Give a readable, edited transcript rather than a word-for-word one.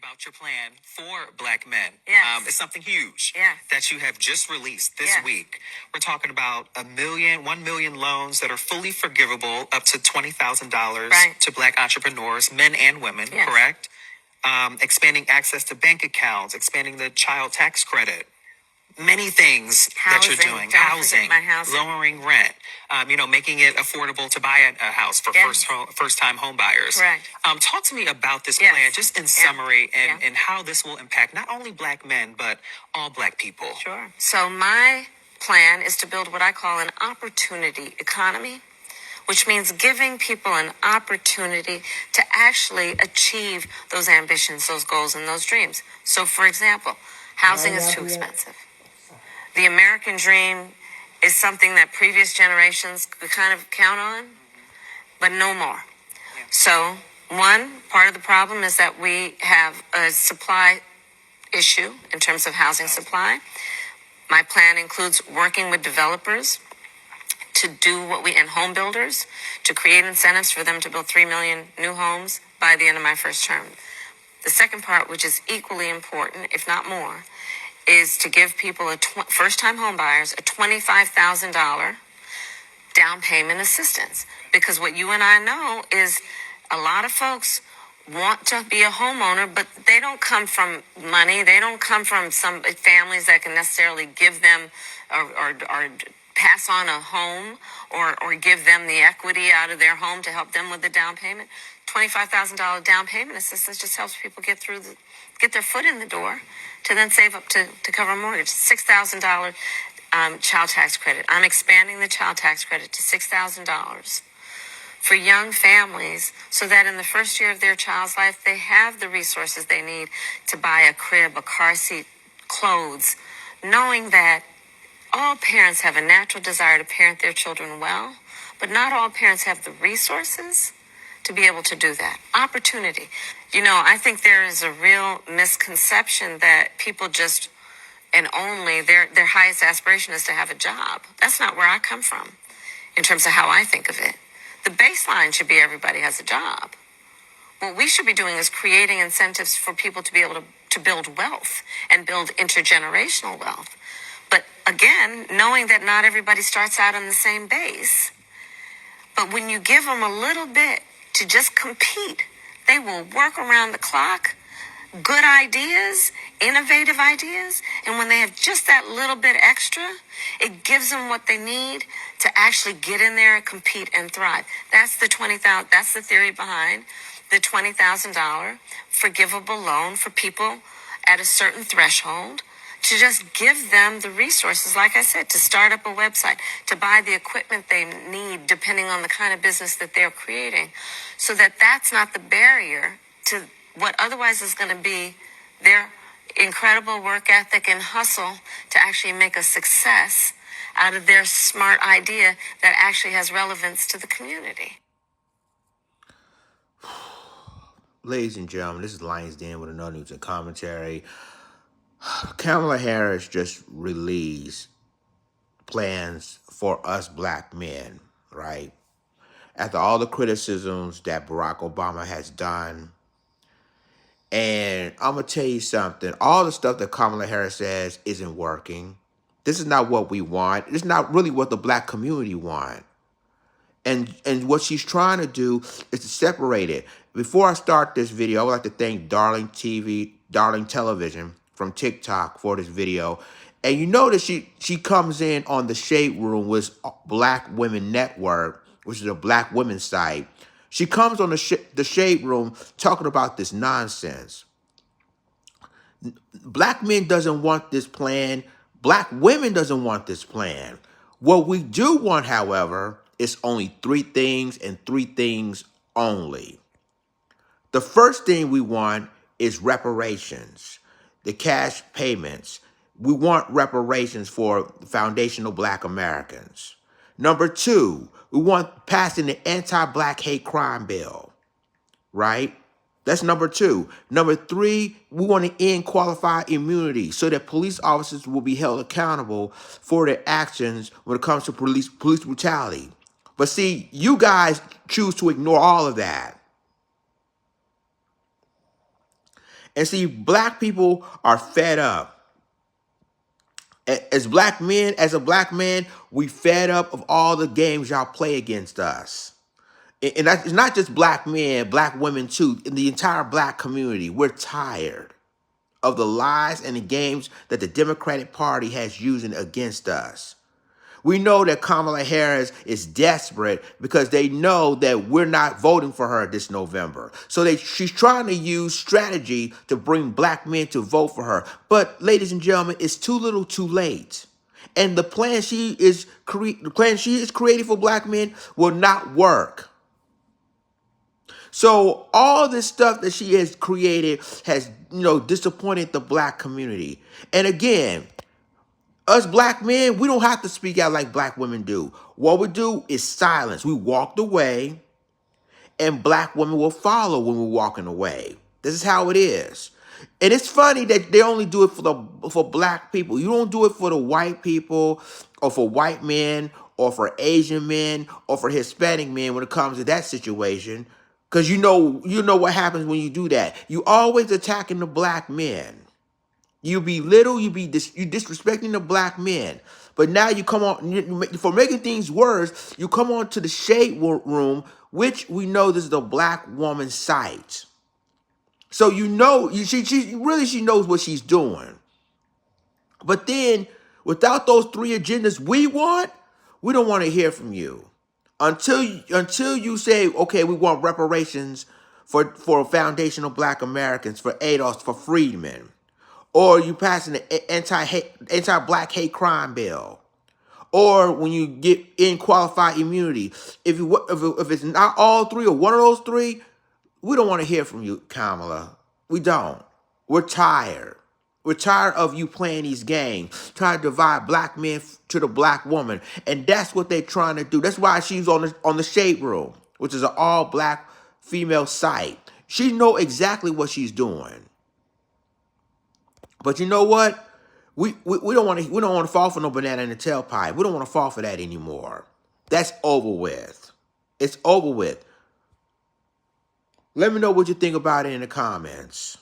about your plan for Black men. Yes. It's something huge Yes. that you have just released this Yes. week. We're talking about 1 million loans that are fully forgivable, up to $20,000 Right. to Black entrepreneurs, men and women, Yes. correct? Expanding access to bank accounts, expanding the child tax credit. Many things that you're doing. Housing. Lowering rent. Making it affordable to buy a house for Yes. first-time home buyers. Correct. Talk to me about this Yes. plan, just in summary, Yeah. and how this will impact not only Black men, but all Black people. Sure. So my plan is to build what I call an opportunity economy, which means giving people an opportunity to actually achieve those ambitions, those goals, and those dreams. So, for example, housing is too expensive. The American dream is something that previous generations could kind of count on, but no more. So, one part of the problem is that we have a supply issue in terms of housing supply. My plan includes working with developers to do and home builders to create incentives for them to build 3 million new homes by the end of my first term. The second part, which is equally important, if not more, is to give people, first-time home buyers, a $25,000 down payment assistance. Because what you and I know is a lot of folks want to be a homeowner, but they don't come from money. They don't come from some families that can necessarily give them or pass on a home or give them the equity out of their home to help them with the down payment. $25,000 down payment assistance just helps people get their foot in the door to then save up to cover a mortgage. $6,000 child tax credit. I'm expanding the child tax credit to $6,000 for young families so that in the first year of their child's life, they have the resources they need to buy a crib, a car seat, clothes, knowing that all parents have a natural desire to parent their children well, but not all parents have the resources to be able to do that. Opportunity. I think there is a real misconception that people just, and only their highest aspiration is to have a job. That's not where I come from in terms of how I think of it. The baseline should be everybody has a job. What we should be doing is creating incentives for people to be able to build wealth and build intergenerational wealth. But again, knowing that not everybody starts out on the same base. But when you give them a little bit to just compete, they will work around the clock, good ideas, innovative ideas. And when they have just that little bit extra, it gives them what they need to actually get in there and compete and thrive. That's the $20,000. That's the theory behind the $20,000 forgivable loan for people at a certain threshold, to just give them the resources, like I said, to start up a website, to buy the equipment they need, depending on the kind of business that they're creating, so that that's not the barrier to what otherwise is going to be their incredible work ethic and hustle to actually make a success out of their smart idea that actually has relevance to the community. Ladies and gentlemen, this is Lions Den with another news and commentary. Kamala Harris just released plans for us Black men, right? After all the criticisms that Barack Obama has done. And I'm going to tell you something. All the stuff that Kamala Harris says isn't working. This is not what we want. It's not really what the Black community want. And what she's trying to do is to separate it. Before I start this video, I would like to thank Darling Television from TikTok for this video. And you notice she comes in on the Shade Room with Black Women Network, which is a Black women's site. She comes on the Shade Room talking about this nonsense. Black men doesn't want this plan. Black women doesn't want this plan. What we do want, however, is only 3 things and 3 things only. The first thing we want is reparations, the cash payments. We want reparations for foundational Black Americans. Number 2, we want passing the anti-Black hate crime bill, right? That's number 2. Number 3, we want to end qualified immunity so that police officers will be held accountable for their actions when it comes to police brutality. But see, you guys choose to ignore all of that. And see, black people are fed up. As black men, as a black man, we fed up of all the games y'all play against us. And it's not just black men, black women too. In the entire black community, we're tired of the lies and the games that the Democratic Party has using against us. We know that Kamala Harris is desperate because they know that we're not voting for her this November. So she's trying to use strategy to bring black men to vote for her. But ladies and gentlemen, it's too little too late. And the plan she is creating for black men will not work. So all this stuff that she has created has, disappointed the black community. And again, us black men, we don't have to speak out like black women do. What we do is silence. We walked away, and black women will follow when we're walking away. This is how it is. And it's funny that they only do it for black people. You don't do it for the white people, or for white men, or for Asian men, or for Hispanic men when it comes to that situation. Because you know what happens when you do that. You always attacking the black men. You belittle, you disrespecting the black men. But now you come on, for making things worse, you come on to the shade room, which we know this is the black woman's site. So she knows what she's doing. But then, without those three agendas we don't want to hear from you. Until you say, okay, we want reparations for foundational black Americans, for ADOS, for freedmen. Or you passing an anti-black hate crime bill. Or when you get in qualified immunity. If it's not all three or one of those three, we don't want to hear from you, Kamala. We don't. We're tired. We're tired of you playing these games, trying to divide black men to the black woman. And that's what they're trying to do. That's why she's on the Shade Room, which is an all-black female site. She knows exactly what she's doing. But you know what? We don't want to fall for no banana in the tailpipe. We don't want to fall for that anymore. That's over with. It's over with. Let me know what you think about it in the comments.